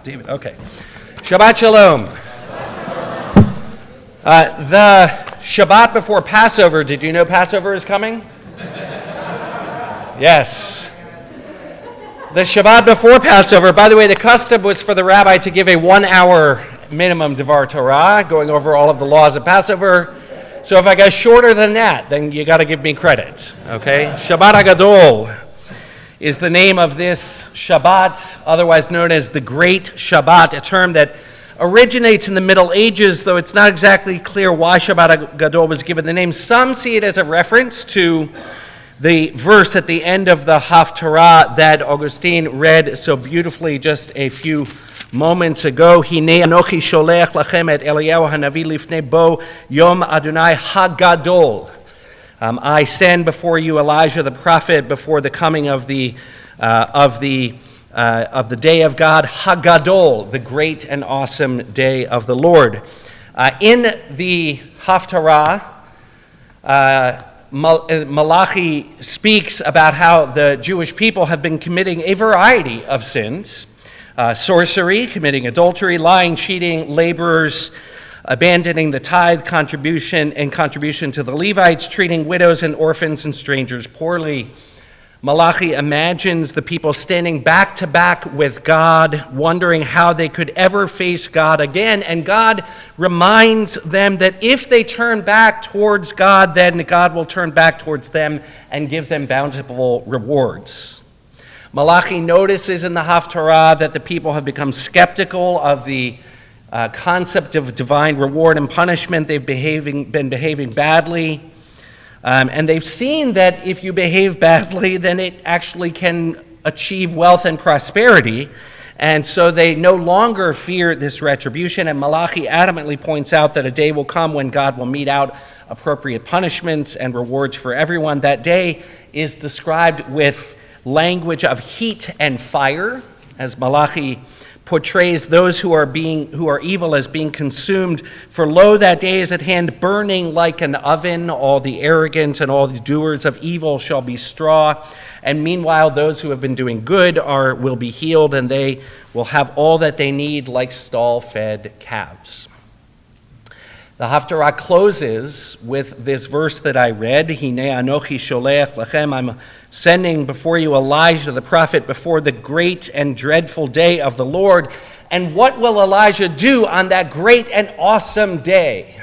David, okay. Shabbat Shalom. The Shabbat before Passover, did you know Passover is coming? Yes. The Shabbat before Passover, by the way, the custom was for the rabbi to give a 1-hour minimum Devar Torah, going over all of the laws of Passover. So if I go shorter than that, then you got to give me credit, okay? Shabbat HaGadol is the name of this Shabbat, otherwise known as the Great Shabbat, a term that originates in the Middle Ages, though it's not exactly clear why Shabbat HaGadol was given the name. Some see it as a reference to the verse at the end of the Haftarah that Augustine read so beautifully just a few moments ago. Hinei anochi sholech lachem et Eliyahu hanavi lifnei bo yom Adonai hagadol. I send before you Elijah the prophet before the coming of the day of God, Hagadol, the great and awesome day of the Lord. In the Haftarah, Malachi speaks about how the Jewish people have been committing a variety of sins. Sorcery, committing adultery, lying, cheating, laborers, abandoning the tithe contribution to the Levites, treating widows and orphans and strangers poorly. Malachi imagines the people standing back to back with God, wondering how they could ever face God again. And God reminds them that if they turn back towards God, then God will turn back towards them and give them bountiful rewards. Malachi notices in the Haftarah that the people have become skeptical of the concept of divine reward and punishment. They've been behaving badly. And they've seen that if you behave badly, then it actually can achieve wealth and prosperity. And so they no longer fear this retribution. And Malachi adamantly points out that a day will come when God will mete out appropriate punishments and rewards for everyone. That day is described with language of heat and fire, as Malachi portrays those who are evil as being consumed. For lo, that day is at hand, burning like an oven. All the arrogant and all the doers of evil shall be straw. And meanwhile, those who have been doing good will be healed, and they will have all that they need like stall-fed calves. The Haftarah closes with this verse that I read, Hinei anochi sholech lachem, I'm sending before you Elijah the prophet before the great and dreadful day of the Lord. And what will Elijah do on that great and awesome day?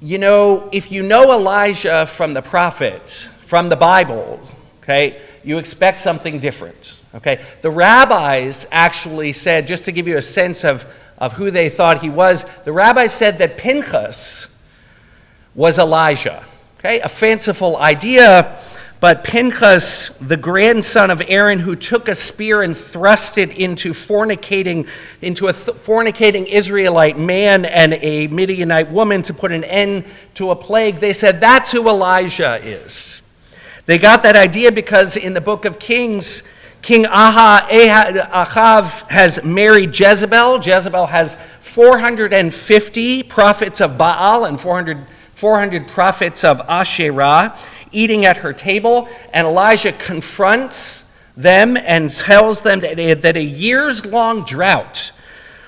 You know, if you know Elijah from the prophet, from the Bible, okay, you expect something different, okay? The rabbis actually said, just to give you a sense of who they thought he was, the rabbis said that Pinchas was Elijah. Okay, a fanciful idea, but Pinchas, the grandson of Aaron, who took a spear and thrust it into a fornicating Israelite man and a Midianite woman to put an end to a plague, they said that's who Elijah is. They got that idea because in the book of Kings, King Ahav has married Jezebel. Jezebel has 450 prophets of Baal and 400 prophets of Asherah eating at her table, and Elijah confronts them and tells them that a years-long drought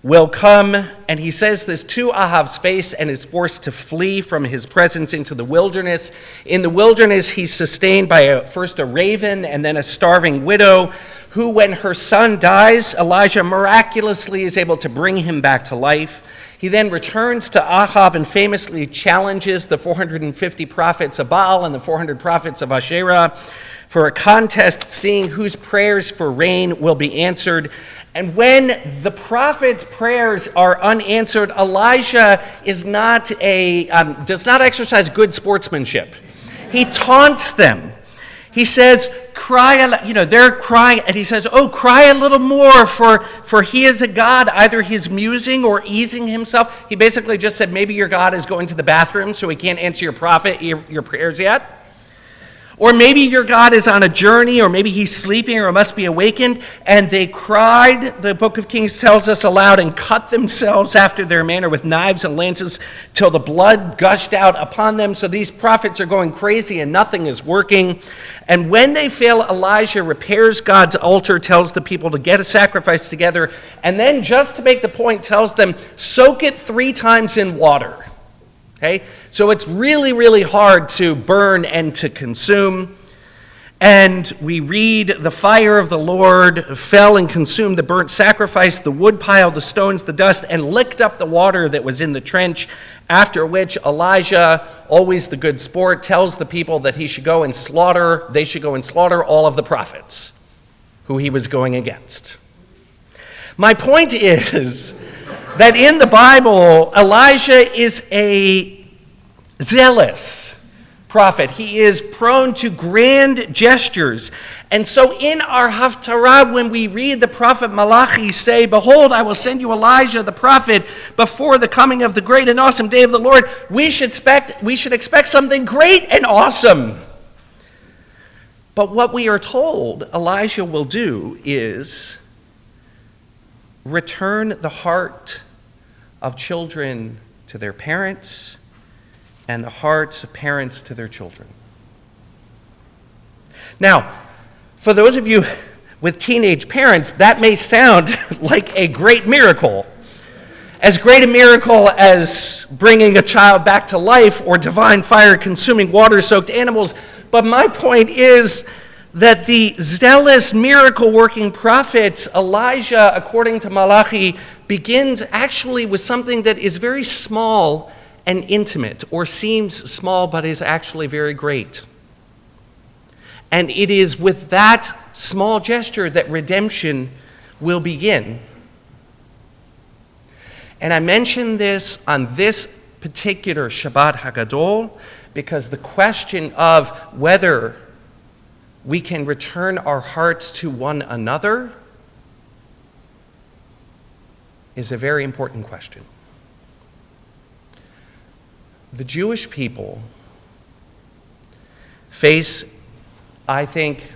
will come, and he says this to Ahav's face and is forced to flee from his presence into the wilderness. In the wilderness, he's sustained by first a raven and then a starving widow, who, when her son dies, Elijah miraculously is able to bring him back to life. He then returns to Ahav and famously challenges the 450 prophets of Baal and the 400 prophets of Asherah for a contest seeing whose prayers for rain will be answered. And when the prophets' prayers are unanswered, Elijah does not exercise good sportsmanship. He taunts them. He says, they're crying, and he says, cry a little more, for he is a God. Either he's musing or easing himself. He basically just said, maybe your God is going to the bathroom, so he can't answer your prayers yet. Or maybe your God is on a journey, or maybe he's sleeping or must be awakened, and they cried, the book of Kings tells us, aloud, and cut themselves after their manner with knives and lances till the blood gushed out upon them. So these prophets are going crazy and nothing is working. And when they fail, Elijah repairs God's altar, tells the people to get a sacrifice together, and then, just to make the point, tells them, soak it 3 times in water. Okay? So it's really, really hard to burn and to consume. And we read, the fire of the Lord fell and consumed the burnt sacrifice, the wood pile, the stones, the dust, and licked up the water that was in the trench, after which Elijah, always the good sport, tells the people that they should go and slaughter all of the prophets who he was going against. My point is that in the Bible, Elijah is a zealous prophet. He is prone to grand gestures. And so in our Haftarah, when we read the prophet Malachi say, behold, I will send you Elijah the prophet before the coming of the great and awesome day of the Lord, we should expect something great and awesome. But what we are told Elijah will do is return the heart of children to their parents and the hearts of parents to their children. Now, for those of you with teenage parents, that may sound like a great miracle. As great a miracle as bringing a child back to life or divine fire consuming water-soaked animals. But my point is that the zealous miracle-working prophet Elijah, according to Malachi, begins actually with something that is very small and intimate, or seems small but is actually very great. And it is with that small gesture that redemption will begin. And I mention this on this particular Shabbat Hagadol because the question of whether we can return our hearts to one another is a very important question. The Jewish people face, I think,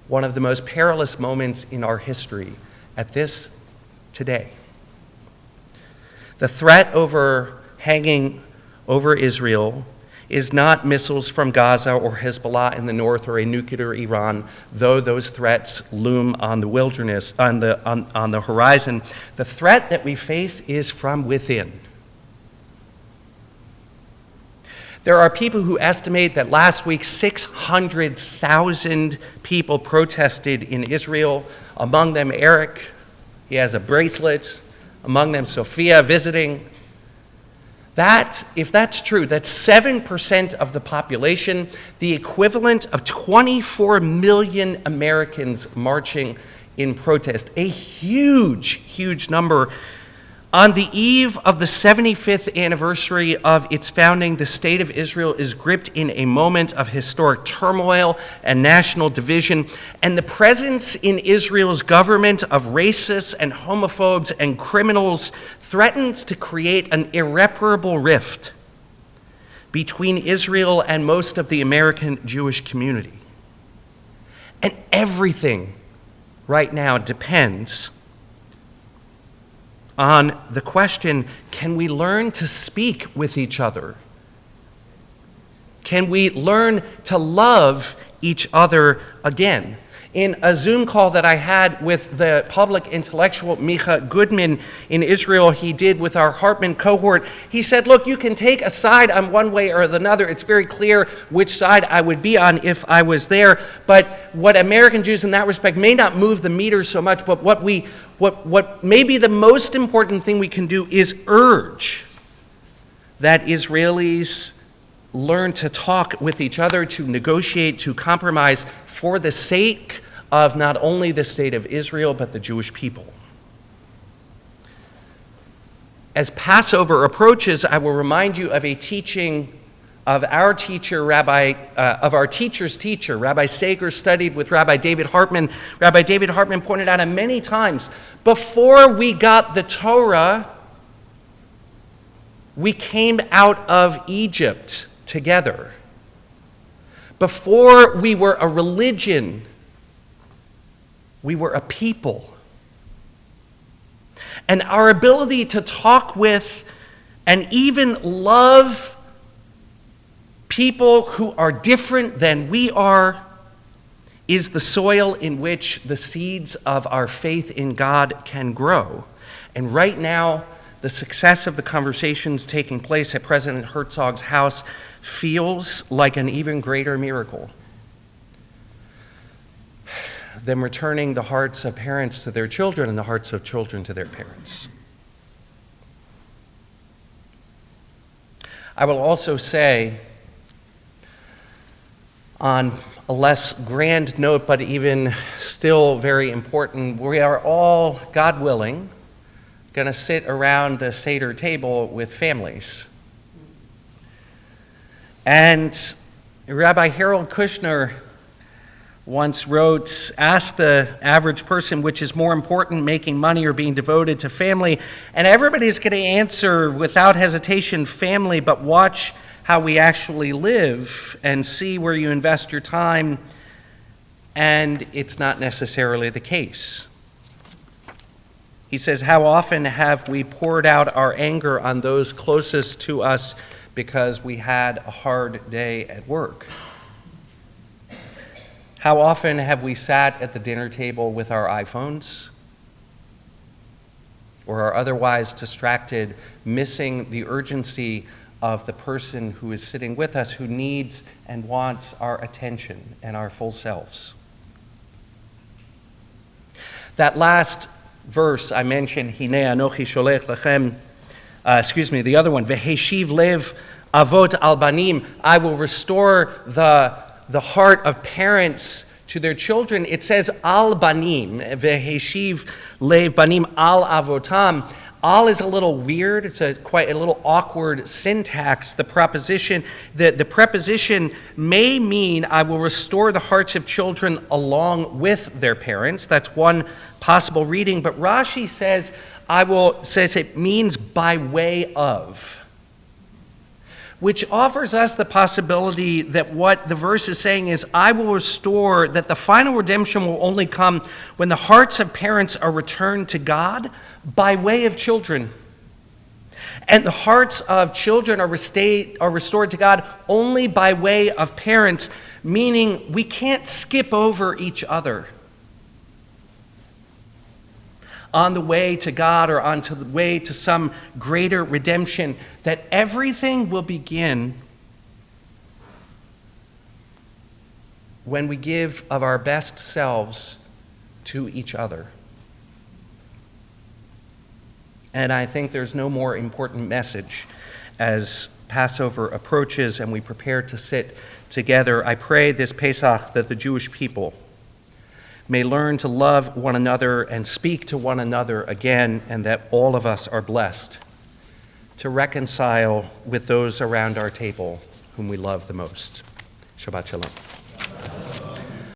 one of the most perilous moments in our history at this today. The threat hanging over Israel is not missiles from Gaza or Hezbollah in the north or a nuclear Iran, though those threats loom on the wilderness, on the horizon. The threat that we face is from within. There are people who estimate that last week 600,000 people protested in Israel, among them Eric. He has a bracelet. Among them Sophia visiting. If that's true, that's 7% of the population, the equivalent of 24 million Americans marching in protest. A huge, huge number. On the eve of the 75th anniversary of its founding, the state of Israel is gripped in a moment of historic turmoil and national division, and the presence in Israel's government of racists and homophobes and criminals threatens to create an irreparable rift between Israel and most of the American Jewish community. And everything right now depends on the question, can we learn to speak with each other? Can we learn to love each other again? In a Zoom call that I had with the public intellectual Micha Goodman in Israel, he did with our Hartman cohort, he said, look, you can take a side on one way or another. It's very clear which side I would be on if I was there. But what American Jews in that respect may not move the meter so much, but what may be the most important thing we can do is urge that Israelis learn to talk with each other, to negotiate, to compromise for the sake of not only the state of Israel, but the Jewish people. As Passover approaches, I will remind you of a teaching of our teacher, of our teacher's teacher. Rabbi Sager studied with Rabbi David Hartman. Rabbi David Hartman pointed out many times, before we got the Torah, we came out of Egypt together. Before we were a religion, we were a people. And our ability to talk with and even love people who are different than we are is the soil in which the seeds of our faith in God can grow. And right now, the success of the conversations taking place at President Herzog's house feels like an even greater miracle than returning the hearts of parents to their children and the hearts of children to their parents. I will also say, on a less grand note, but even still very important, we are all, God willing, going to sit around the Seder table with families. And Rabbi Harold Kushner once wrote, ask the average person which is more important, making money or being devoted to family, and everybody's going to answer without hesitation, family, but watch how we actually live and see where you invest your time, and it's not necessarily the case. He says, how often have we poured out our anger on those closest to us because we had a hard day at work? How often have we sat at the dinner table with our iPhones or are otherwise distracted, missing the urgency of the person who is sitting with us, who needs and wants our attention and our full selves? That last verse I mentioned, Hinei Anochi Sholech Lechem, the other one, Veheshiv Lev Avot Al Banim, I will restore the heart of parents to their children. It says Al Banim, Veheshiv Lev Banim Al Avotam. Al is a little weird. It's quite a little awkward syntax. The preposition may mean I will restore the hearts of children along with their parents. That's one possible reading. But Rashi says it means by way of, which offers us the possibility that what the verse is saying is, I will restore, that the final redemption will only come when the hearts of parents are returned to God by way of children. And the hearts of children are restored to God only by way of parents, meaning we can't skip over each other on the way to God or on the way to some greater redemption, that everything will begin when we give of our best selves to each other. And I think there's no more important message as Passover approaches and we prepare to sit together. I pray this Pesach that the Jewish people may learn to love one another and speak to one another again, and that all of us are blessed to reconcile with those around our table whom we love the most. Shabbat Shalom.